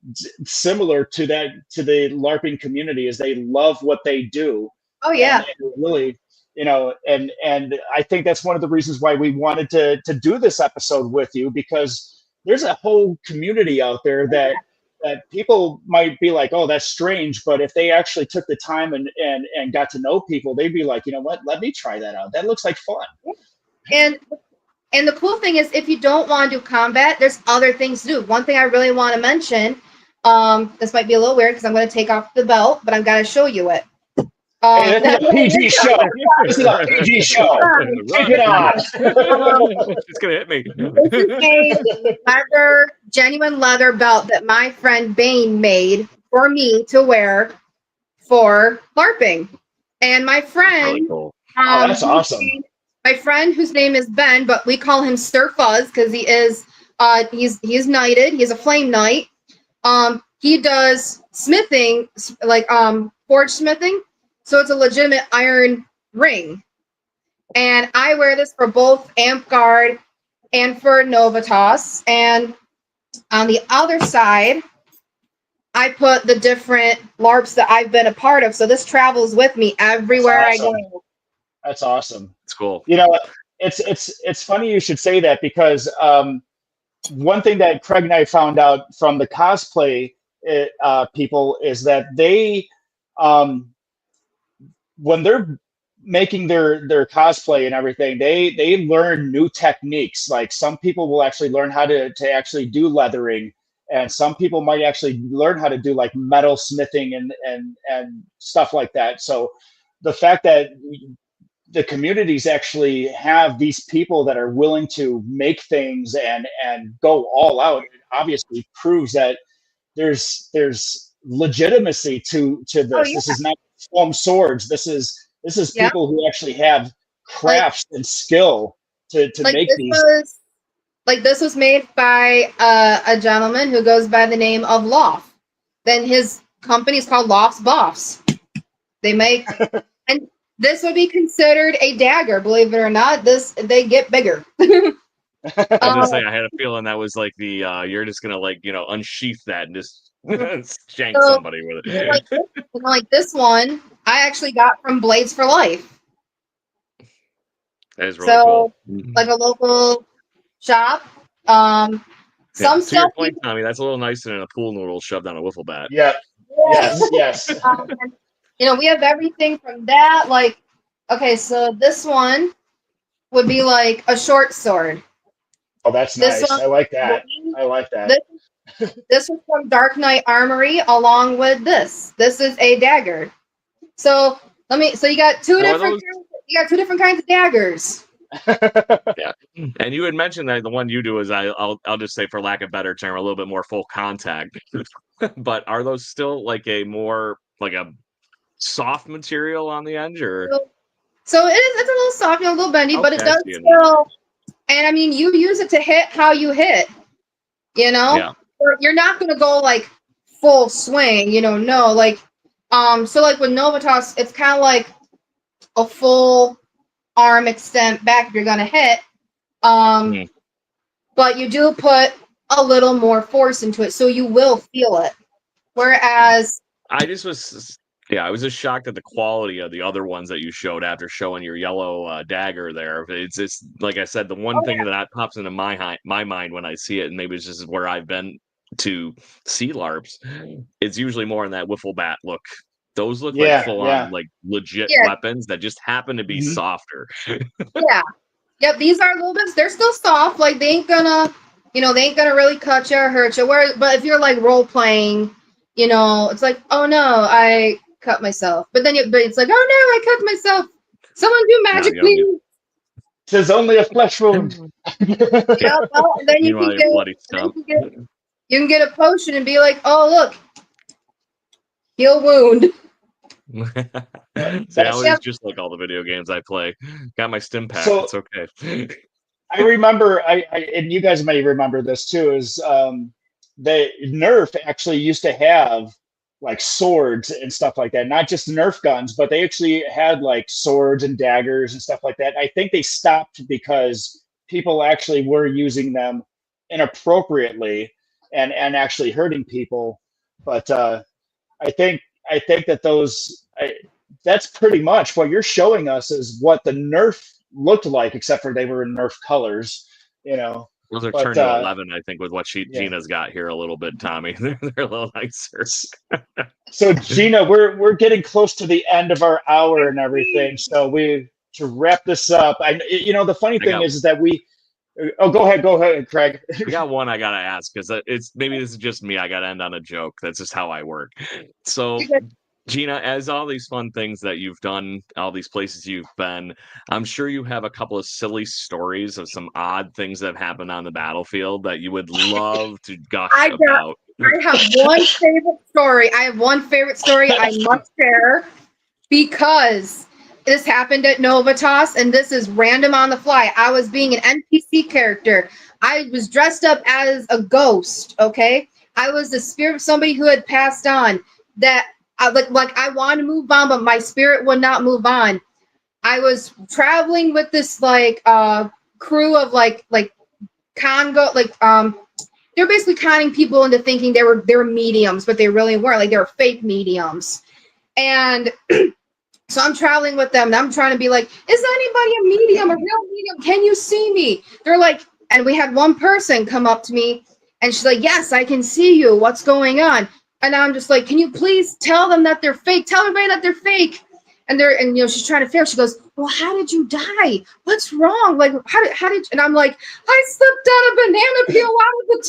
similar to the LARPing community, is they love what they do. Oh yeah. And really, and I think that's one of the reasons why we wanted to do this episode with you, because there's a whole community out there that people might be like, oh, that's strange, but if they actually took the time and got to know people, they'd be like, you know what, let me try that out. That looks like fun. And the cool thing is, if you don't want to do combat, there's other things to do. One thing I really want to mention, this might be a little weird because I'm going to take off the belt, but I'm going to show you it. Hey, this is a PG show. This is a PG show. Take it off. It's going to hit me. This is a genuine leather belt that my friend Bane made for me to wear for LARPing. And my friend... Really cool. Oh, that's awesome. My friend, whose name is Ben, but we call him Sir Fuzz because he is he's knighted. He's a flame knight. He does smithing, like forge smithing. So it's a legitimate iron ring. And I wear this for both Amp-Guard and for Novitas. And on the other side, I put the different LARPs that I've been a part of. So this travels with me everywhere I go. That's awesome. It's cool. It's funny you should say that, because one thing that Craig and I found out from the cosplay people is that they, when they're making their cosplay and everything, they learn new techniques. Like some people will actually learn how to actually do leathering, and some people might actually learn how to do like metal smithing and stuff like that. So the fact that the communities actually have these people that are willing to make things and go all out, it obviously proves that there's legitimacy to this. Oh, yeah. This is not foam swords. This is people who actually have crafts and skill to make these. This was made by a gentleman who goes by the name of Loft. Then his company is called Loft's Boss. They make and this would be considered a dagger, believe it or not. They get bigger. I'm just saying, I had a feeling that was like the you're just gonna unsheath that and just shank somebody with it. Like this one, I actually got from Blades for Life. That is really cool. Like a local shop. To Stuff. Your point, Tommy, that's a little nicer than a pool noodle shoved on a wiffle bat. Yeah. Yes. We have everything from that. Like, okay, so this one would be like a short sword. Oh, that's nice. I like that. This was from Dark Knight Armory, along with this. This is a dagger. So you got two different kinds of daggers. Yeah, and you had mentioned that the one you do is I'll just say, for lack of a better term, a little bit more full contact. But are those still like a more like a soft material on the edge, or? So it's a little soft, a little bendy, but it does still. And I mean, you use it to hit how you hit. Yeah. You're not gonna go like full swing. No, like So like with Novitas, it's kind of like a full arm extent back if you're gonna hit. But you do put a little more force into it, so you will feel it. Whereas I was just shocked at the quality of the other ones that you showed after showing your yellow dagger there. It's like I said, the one thing that pops into my mind when I see it, and maybe it's just where I've been to see LARPs, it's usually more in that wiffle bat look. Those look like full on, like legit weapons that just happen to be softer. Yep, these are a little bit, they're still soft, like they ain't gonna really cut you or hurt you. But if you're like role playing, it's like, oh no, I cut myself. But it's like, oh no, I cut myself. Someone do magic, please. Tis only a flesh wound. And then you can get a potion and be like, oh look, heal wound. That was just like all the video games I play. Got my stim pack. It's okay. I remember, and you guys may remember this too, is the Nerf actually used to have like swords and stuff like that. Not just Nerf guns, but they actually had like swords and daggers and stuff like that. I think they stopped because people actually were using them inappropriately and actually hurting people. But I think that that's pretty much what you're showing us is what the Nerf looked like, except for they were in Nerf colors, you know. Those are But turned to 11, I think, with what yeah. Gina's got here a little bit, Tommy. They're a little nicer. So Gina, we're getting close to the end of our hour and everything. So to wrap this up, the funny thing is that go ahead, Craig. I got one I gotta ask because it's maybe this is just me. I gotta end on a joke. That's just how I work. So, Gina, as all these fun things that you've done, all these places you've been, I'm sure you have a couple of silly stories of some odd things that have happened on the battlefield that you would love to gush about. I have one favorite story. I must share because this happened at Novitas, and this is random on the fly. I was being an NPC character. I was dressed up as a ghost, okay? I was the spirit of somebody who had passed on. That I wanted to move on, but my spirit would not move on. I was traveling with this crew of Congo, they're basically conning people into thinking they were mediums, but they really weren't. Like, they were fake mediums. And so I'm traveling with them, and I'm trying to be like, is anybody a medium, a real medium? Can you see me? They're like, and we had one person come up to me, and she's like, yes, I can see you. What's going on? And I'm just like, can you please tell them that they're fake? Tell everybody that they're fake. And she's trying to figure. She goes, well, how did you die? What's wrong? Like, how did? And I'm like, I slipped out a banana peel out of the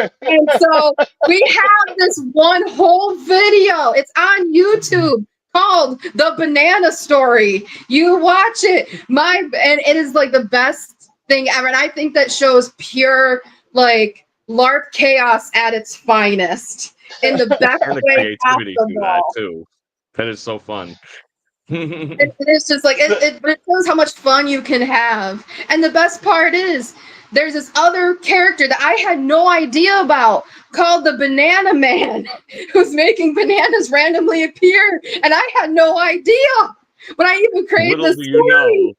tub. And so we have this one whole video. It's on YouTube called The Banana Story. You watch it. And it is like the best thing ever. And I think that shows pure LARP chaos at its finest in the best and the way creativity possible. to that too. That is so fun. It's just like it shows how much fun you can have. And the best part is there's this other character that I had no idea about called the Banana Man, who's making bananas randomly appear, and I had no idea when I even created this story. You know,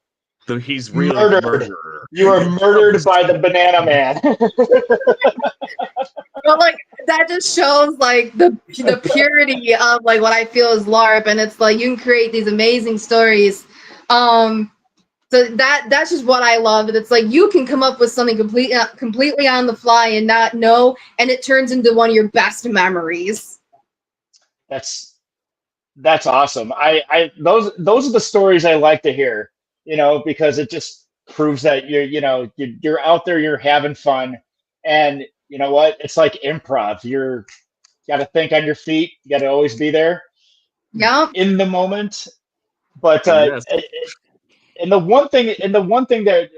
so he's really murderer. You are murdered by the Banana Man. But that just shows the purity of what I feel is LARP, and it's you can create these amazing stories. So that's just what I love. It's you can come up with something completely on the fly and not know, and it turns into one of your best memories. That's awesome. Those are the stories I like to hear. Because it just proves that you're out there, you're having fun, and you know what? It's like improv. You got to think on your feet. You got to always be there, in the moment. But yes. and the one thing that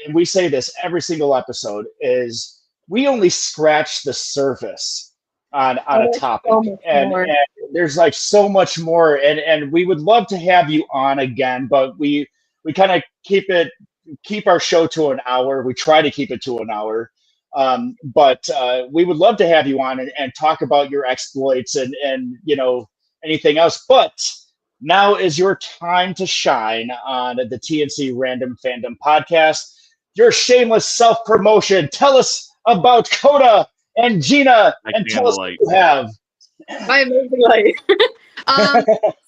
and we say this every single episode is we only scratch the surface on a topic, and there's so much more, and we would love to have you on again, but we kind of keep our show to an hour. We try to keep it to an hour, but we would love to have you on and talk about your exploits and anything else. But now is your time to shine on the TNC Random Fandom podcast. Your shameless self-promotion. Tell us about Coda and Gina, and tell us what you have. My amazing life.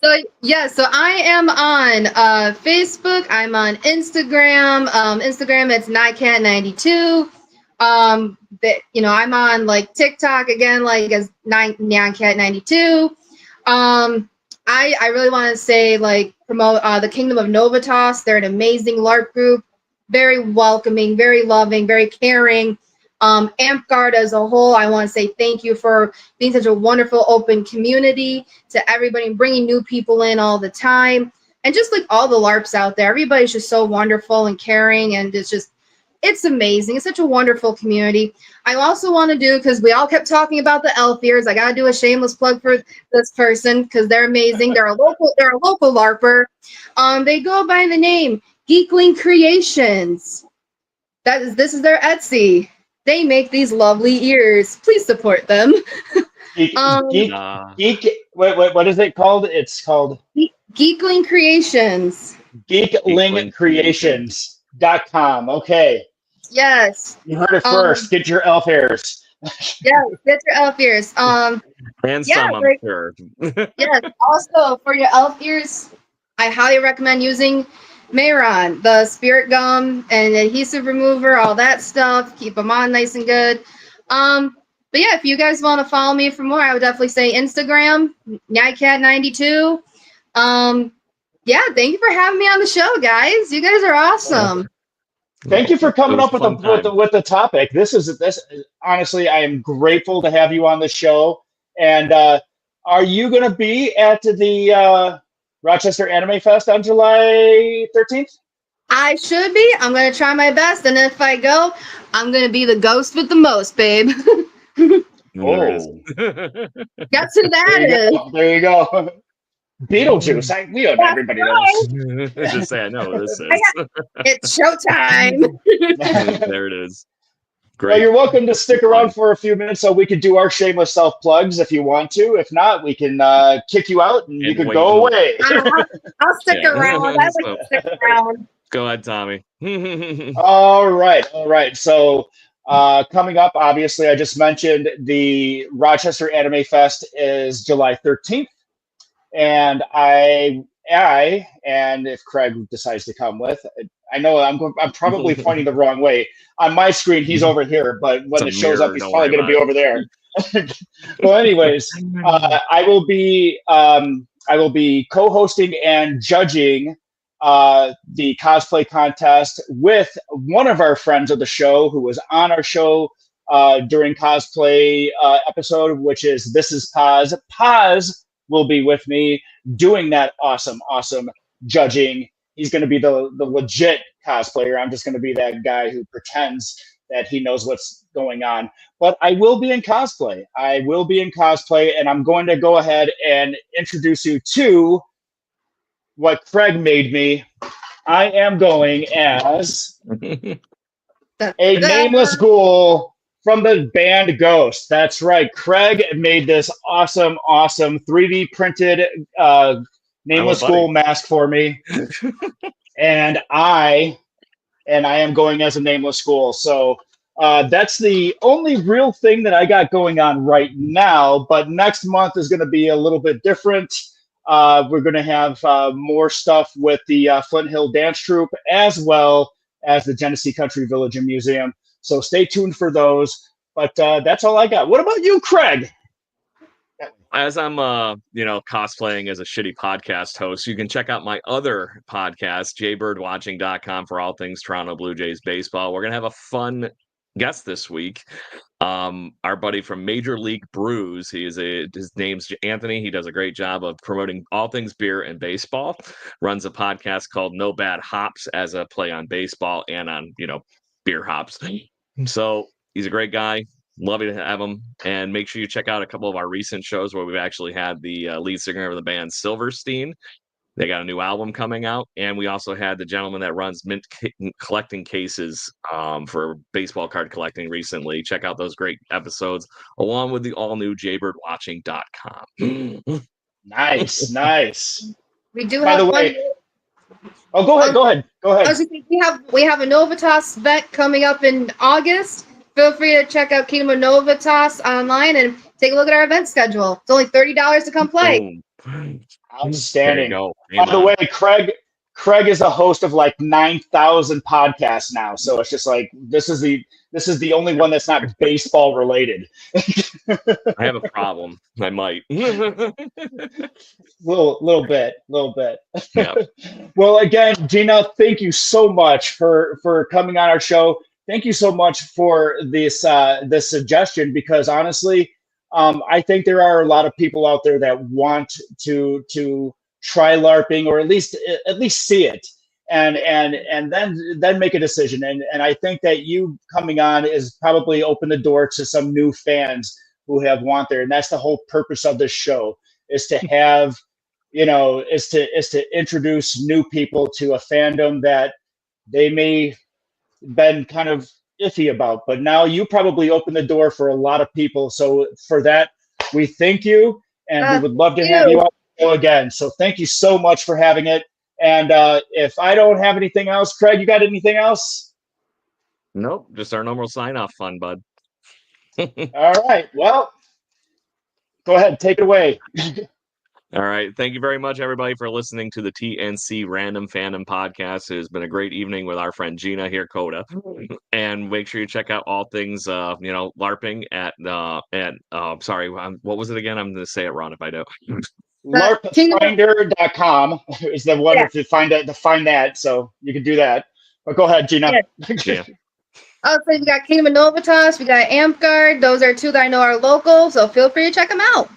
So I am on Facebook. I'm on Instagram. Instagram, it's nycat92. I'm on TikTok again, as nyancat92. I really want to say promote the Kingdom of Novitas. They're an amazing LARP group, very welcoming, very loving, very caring. AmpGuard as a whole, I want to say thank you for being such a wonderful, open community to everybody and bringing new people in all the time. And just all the LARPs out there, everybody's just so wonderful and caring, and it's amazing. It's such a wonderful community. I also want to do, because we all kept talking about the elf ears, I got to do a shameless plug for this person because they're amazing. They're a local LARPer. They go by the name Geekling Creations. This is their Etsy. They make these lovely ears. Please support them. Geek, Um, geek. What is it called? It's called Geekling Creations. geeklingcreations.com. Okay, Yes. you heard it first. Get your elf ears. Yeah, get your elf ears. And yeah, some, I'm sure. Yes. Also, for your elf ears, I highly recommend using Mayron, the spirit gum and adhesive remover, all that stuff. Keep them on nice and good. But yeah, if you guys want to follow me for more, I would definitely say Instagram, Nycat92. Yeah, thank you for having me on the show, guys. You guys are awesome. Thank you for coming up with the the topic. This honestly, I am grateful to have you on the show. And are you going to be at the Rochester Anime Fest on July 13th? I should be. I'm going to try my best. And if I go, I'm going to be the ghost with the most, babe. Oh. Guess who that is? There you go. Beetlejuice. We don't know, everybody knows. Just say I know who this is. It's showtime. There it is. Great. Well, you're welcome to stick around for a few minutes so we can do our shameless self plugs if you want to. If not, we can kick you out and you can go away. I'll stick around. I like to stick around. Go ahead, Tommy. All right. So coming up, obviously, I just mentioned the Rochester Anime Fest is July 13th. And I and if Craig decides to come with, I know I'm probably pointing the wrong way. On my screen, he's over here, but when it shows up, he's probably going to be over there. Well, anyways, I will be co-hosting and judging the cosplay contest with one of our friends of the show who was on our show during cosplay episode, which is This Is Paz. Paz will be with me doing that awesome judging. He's going to be the legit cosplayer. I'm just going to be that guy who pretends that he knows what's going on. But I will be in cosplay. And I'm going to go ahead and introduce you to what Craig made me. I am going as a nameless ghoul from the band Ghost. That's right. Craig made this awesome 3D printed nameless ghoul mask for me. and I am going as a nameless ghoul. So that's the only real thing that I got going on right now. But next month is going to be a little bit different. We're going to have more stuff with the Flint Hill Dance Troupe as well as the Genesee Country Village and Museum. So stay tuned for those. But that's all I got. What about you, Craig? As I'm, cosplaying as a shitty podcast host, you can check out my other podcast, jbirdwatching.com, for all things Toronto Blue Jays baseball. We're going to have a fun guest this week. Our buddy from Major League Brews. His name's Anthony. He does a great job of promoting all things beer and baseball. Runs a podcast called No Bad Hops as a play on baseball and on, beer hops. So he's a great guy. Love to have him. And make sure you check out a couple of our recent shows where we've actually had the lead singer of the band Silverstein. They got a new album coming out. And we also had the gentleman that runs mint collecting cases for baseball card collecting recently. Check out those great episodes along with the all new jbirdwatching.com. Nice. We do By have the way, one. Go ahead. I was thinking we have a Novitas vet coming up in August. Feel free to check out Kingdom of Novitas online and take a look at our event schedule. It's only $30 to come play. Boom. Outstanding. By the way, Craig is a host of like 9,000 podcasts now, so it's just like this is the only one that's not baseball related. I have a problem. I might. little bit. Yeah. Well, again, Gina, thank you so much for coming on our show. Thank you so much for this suggestion, because honestly, I think there are a lot of people out there that want to try LARPing, or at least see it, and then make a decision. And I think that you coming on is probably open the door to some new fans who want there. And that's the whole purpose of this show, is to have is to introduce new people to a fandom that they may been kind of iffy about, but now you probably open the door for a lot of people. So for that, we thank you, and we would love to have you on the show again. So thank you so much for having it. And if I don't have anything else, Craig, you got anything else? Nope, just our normal sign-off fun, bud. All right. Well, go ahead, take it away. All right. Thank you very much, everybody, for listening to the TNC Random Fandom podcast. It has been a great evening with our friend Gina here, Coda. And make sure you check out all things, LARPing at sorry, what was it again? I'm going to say it wrong if I do. LARPfinder.com is the one to find that. So you can do that. But go ahead, Gina. Yeah. So we got Kingdom of Novitas, we got Amtgard. Those are two that I know are local, so feel free to check them out.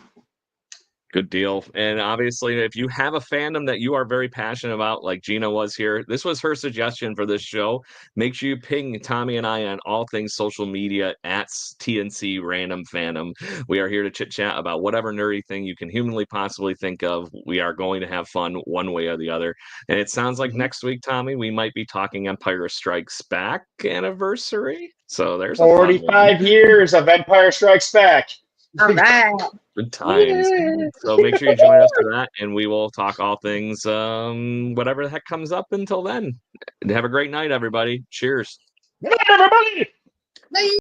Good deal. And obviously, if you have a fandom that you are very passionate about, like Gina was here, this was her suggestion for this show. Make sure you ping Tommy and I on all things social media at TNC Random Fandom. We are here to chit chat about whatever nerdy thing you can humanly possibly think of. We are going to have fun one way or the other. And it sounds like next week, Tommy, we might be talking Empire Strikes Back anniversary. So there's 45 years of Empire Strikes Back. All right. Good times. So make sure you join us for that, and we will talk all things, whatever the heck comes up until then. Have a great night, everybody. Cheers. Good night, everybody. Bye.